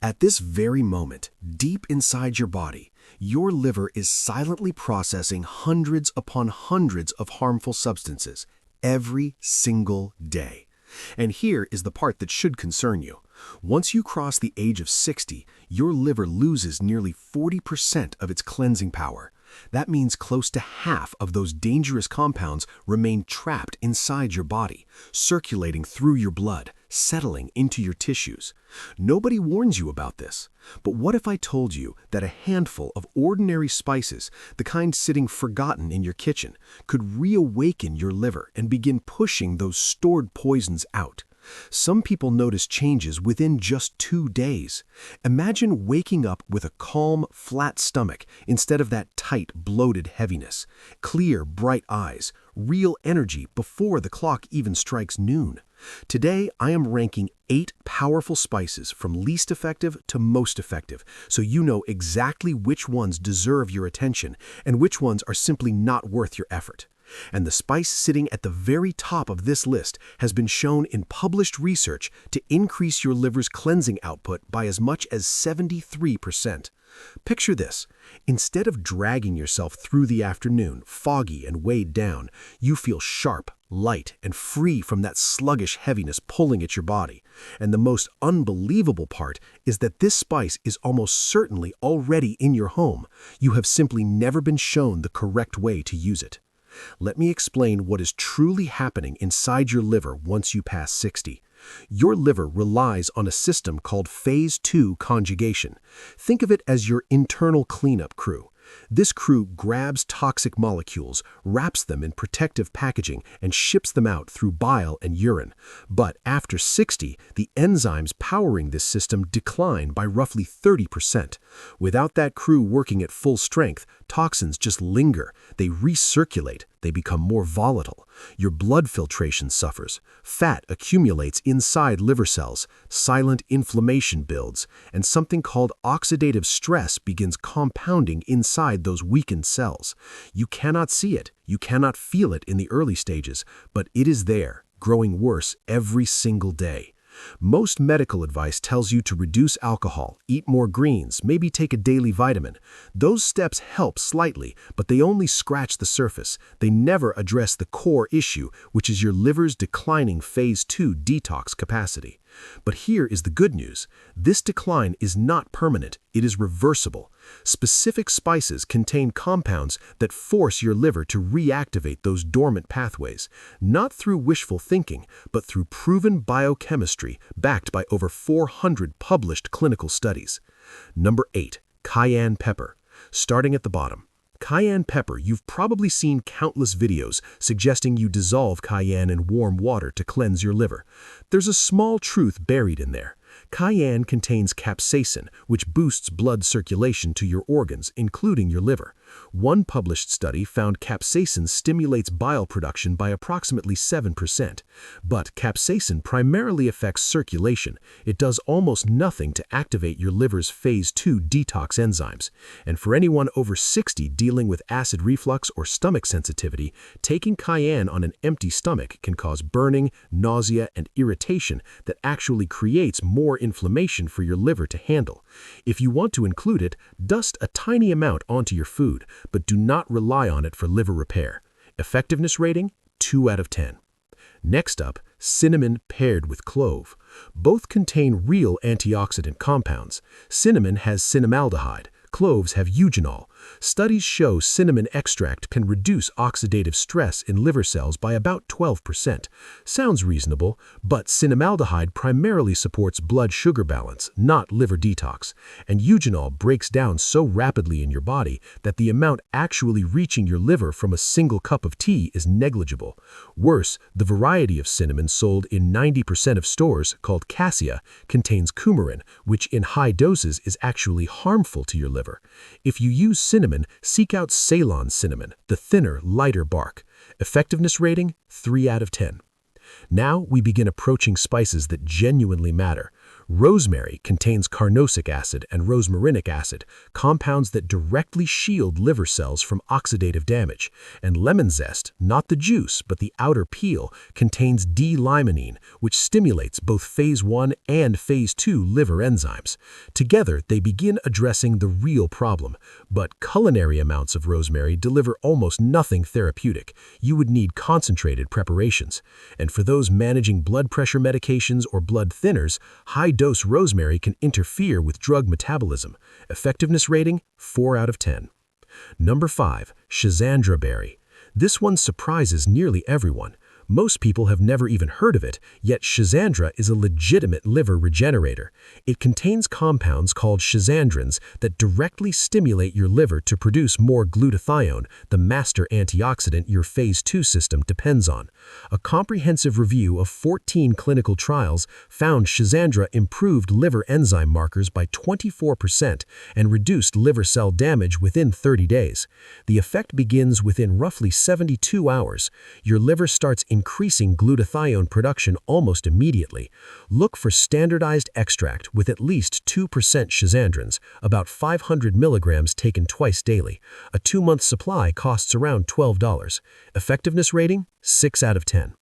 At this very moment, deep inside your body, your liver is silently processing hundreds upon hundreds of harmful substances every single day. And here is the part that should concern you. Once you cross the age of 60, your liver loses nearly 40% of its cleansing power. That means close to half of those dangerous compounds remain trapped inside your body, circulating through your blood, settling into your tissues. Nobody warns you about this. But what if I told you that a handful of ordinary spices, the kind sitting forgotten in your kitchen, could reawaken your liver and begin pushing those stored poisons out? Some people notice changes within just 2 days. Imagine waking up with a calm, flat stomach instead of that tight, bloated heaviness, clear, bright eyes, real energy before the clock even strikes noon. Today, I am ranking 8 powerful spices from least effective to most effective, so you know exactly which ones deserve your attention and which ones are simply not worth your effort. And the spice sitting at the very top of this list has been shown in published research to increase your liver's cleansing output by as much as 73%. Picture this. Instead of dragging yourself through the afternoon, foggy and weighed down, you feel sharp, light, and free from that sluggish heaviness pulling at your body. And the most unbelievable part is that this spice is almost certainly already in your home. You have simply never been shown the correct way to use it. Let me explain what is truly happening inside your liver once you pass 60. Your liver relies on a system called phase 2 conjugation. Think of it as your internal cleanup crew. This crew grabs toxic molecules, wraps them in protective packaging, and ships them out through bile and urine. But after 60, the enzymes powering this system decline by roughly 30%. Without that crew working at full strength, toxins just linger. They recirculate. They become more volatile. Your blood filtration suffers. Fat accumulates inside liver cells. Silent inflammation builds. And something called oxidative stress begins compounding inside those weakened cells. You cannot see it. You cannot feel it in the early stages, but it is there, growing worse every single day. Most medical advice tells you to reduce alcohol, eat more greens, maybe take a daily vitamin. Those steps help slightly, but they only scratch the surface. They never address the core issue, which is your liver's declining phase 2 detox capacity. But here is the good news. This decline is not permanent. It is reversible. Specific spices contain compounds that force your liver to reactivate those dormant pathways, not through wishful thinking, but through proven biochemistry backed by over 400 published clinical studies. Number 8, cayenne pepper. Starting at the bottom. Cayenne pepper, you've probably seen countless videos suggesting you dissolve cayenne in warm water to cleanse your liver. There's a small truth buried in there. Cayenne contains capsaicin, which boosts blood circulation to your organs, including your liver. One published study found capsaicin stimulates bile production by approximately 7%. But capsaicin primarily affects circulation. It does almost nothing to activate your liver's phase 2 detox enzymes. And for anyone over 60 dealing with acid reflux or stomach sensitivity, taking cayenne on an empty stomach can cause burning, nausea, and irritation that actually creates more inflammation for your liver to handle. If you want to include it, dust a tiny amount onto your food, but do not rely on it for liver repair. Effectiveness rating, 2 out of 10. Next up, cinnamon paired with clove. Both contain real antioxidant compounds. Cinnamon has cinnamaldehyde. Cloves have eugenol. Studies show cinnamon extract can reduce oxidative stress in liver cells by about 12%. Sounds reasonable, but cinnamaldehyde primarily supports blood sugar balance, not liver detox. And eugenol breaks down so rapidly in your body that the amount actually reaching your liver from a single cup of tea is negligible. Worse, the variety of cinnamon sold in 90% of stores, called cassia, contains coumarin, which in high doses is actually harmful to your liver. If you use cinnamon, seek out Ceylon cinnamon, the thinner, lighter bark. Effectiveness rating, 3 out of 10. Now we begin approaching spices that genuinely matter. Rosemary contains carnosic acid and rosmarinic acid, compounds that directly shield liver cells from oxidative damage. And lemon zest, not the juice but the outer peel, contains D-limonene, which stimulates both phase 1 and phase 2 liver enzymes. Together, they begin addressing the real problem. But culinary amounts of rosemary deliver almost nothing therapeutic. You would need concentrated preparations. And for those managing blood pressure medications or blood thinners, high-dose rosemary can interfere with drug metabolism. Effectiveness rating, 4 out of 10. Number 5. Schizandra berry. This one surprises nearly everyone. Most people have never even heard of it, yet schizandra is a legitimate liver regenerator. It contains compounds called schizandrins that directly stimulate your liver to produce more glutathione, the master antioxidant your phase 2 system depends on. A comprehensive review of 14 clinical trials found schizandra improved liver enzyme markers by 24% and reduced liver cell damage within 30 days. The effect begins within roughly 72 hours. Your liver starts increasing glutathione production almost immediately. Look for standardized extract with at least 2% schizandrins, about 500 milligrams taken twice daily. A 2-month supply costs around $12. Effectiveness rating, 6 out of 10.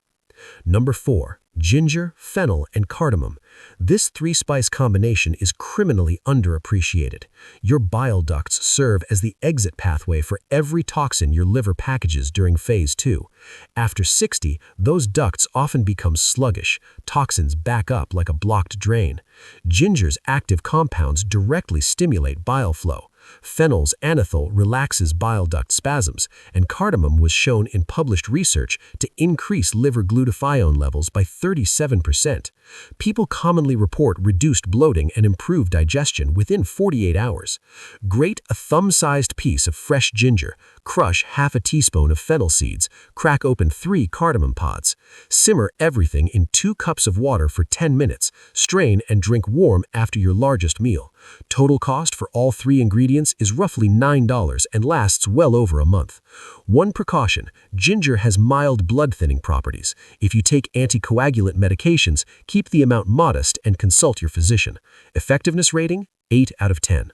Number 4. Ginger, fennel, and cardamom. This 3-spice combination is criminally underappreciated. Your bile ducts serve as the exit pathway for every toxin your liver packages during phase 2. After 60, those ducts often become sluggish. Toxins back up like a blocked drain. Ginger's active compounds directly stimulate bile flow. Fennel's anethol relaxes bile duct spasms, and cardamom was shown in published research to increase liver glutathione levels by 37%. People commonly report reduced bloating and improved digestion within 48 hours. Grate a thumb-sized piece of fresh ginger, crush half a teaspoon of fennel seeds, crack open 3 cardamom pods. Simmer everything in 2 cups of water for 10 minutes, strain and drink warm after your largest meal. Total cost for all 3 ingredients is roughly $9 and lasts well over a month. One precaution: ginger has mild blood thinning properties. If you take anticoagulant medications, keep the amount modest and consult your physician. Effectiveness rating, 8 out of 10.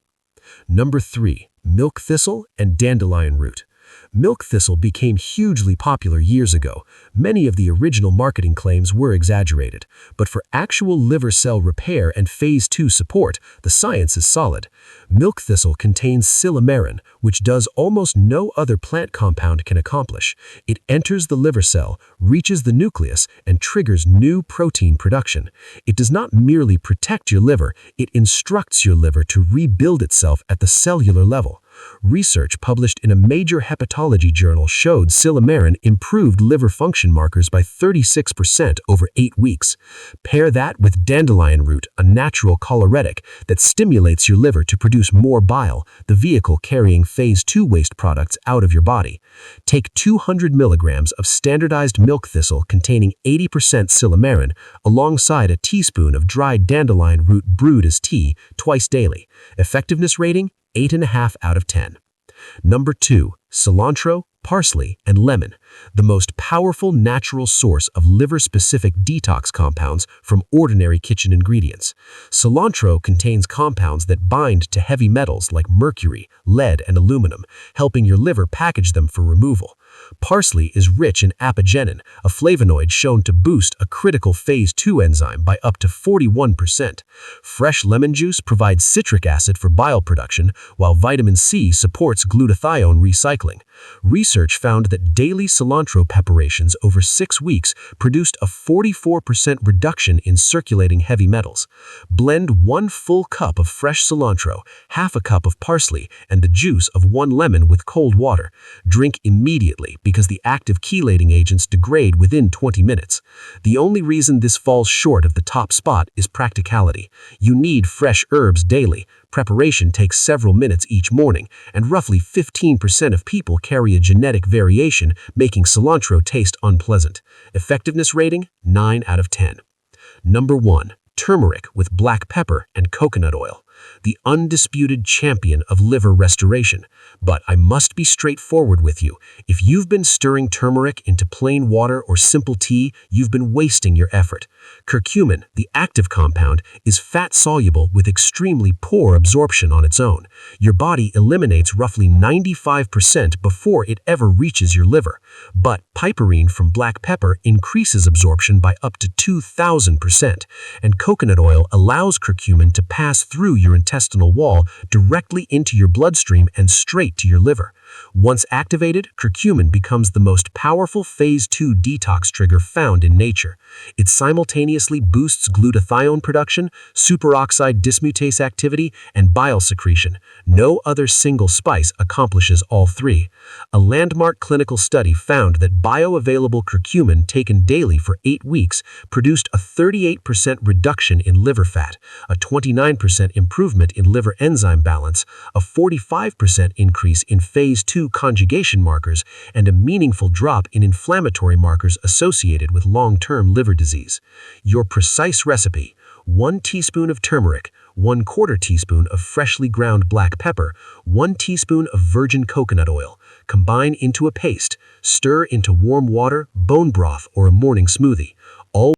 Number 3. Milk thistle and dandelion root. Milk thistle became hugely popular years ago. Many of the original marketing claims were exaggerated, but for actual liver cell repair and phase 2 support, the science is solid. Milk thistle contains silymarin, which does almost no other plant compound can accomplish. It enters the liver cell, reaches the nucleus, and triggers new protein production. It does not merely protect your liver, it instructs your liver to rebuild itself at the cellular level. Research published in a major hepatology journal showed silymarin improved liver function markers by 36% over 8 weeks. Pair that with dandelion root, a natural choleretic that stimulates your liver to produce more bile, the vehicle carrying phase 2 waste products out of your body. Take 200 milligrams of standardized milk thistle containing 80% silymarin alongside a teaspoon of dried dandelion root brewed as tea twice daily. Effectiveness rating, 8.5 out of 10. Number 2. Cilantro, parsley, and lemon, the most powerful natural source of liver-specific detox compounds from ordinary kitchen ingredients. Cilantro contains compounds that bind to heavy metals like mercury, lead, and aluminum, helping your liver package them for removal. Parsley is rich in apigenin, a flavonoid shown to boost a critical phase 2 enzyme by up to 41%. Fresh lemon juice provides citric acid for bile production, while vitamin C supports glutathione recycling. Research found that daily cilantro preparations over 6 weeks produced a 44% reduction in circulating heavy metals. Blend 1 full cup of fresh cilantro, half a cup of parsley, and the juice of 1 lemon with cold water. Drink immediately because the active chelating agents degrade within 20 minutes. The only reason this falls short of the top spot is practicality. You need fresh herbs daily. Preparation takes several minutes each morning, and roughly 15% of people carry a genetic variation, making cilantro taste unpleasant. Effectiveness rating, 9 out of 10. Number 1. Turmeric with black pepper and coconut oil. the undisputed champion of liver restoration. But I must be straightforward with you. If you've been stirring turmeric into plain water or simple tea, you've been wasting your effort. Curcumin, the active compound, is fat-soluble with extremely poor absorption on its own. Your body eliminates roughly 95% before it ever reaches your liver. But piperine from black pepper increases absorption by up to 2,000%, and coconut oil allows curcumin to pass through your intestinal wall directly into your bloodstream and straight to your liver. Once activated, curcumin becomes the most powerful phase 2 detox trigger found in nature. It simultaneously boosts glutathione production, superoxide dismutase activity, and bile secretion. No other single spice accomplishes all three. A landmark clinical study found that bioavailable curcumin taken daily for 8 weeks produced a 38% reduction in liver fat, a 29% improvement in liver enzyme balance, a 45% increase in phase 2 conjugation markers, and a meaningful drop in inflammatory markers associated with long-term liver disease. Your precise recipe: 1 teaspoon of turmeric, 1/4 teaspoon of freshly ground black pepper, 1 teaspoon of virgin coconut oil. Combine into a paste. Stir into warm water, bone broth, or a morning smoothie.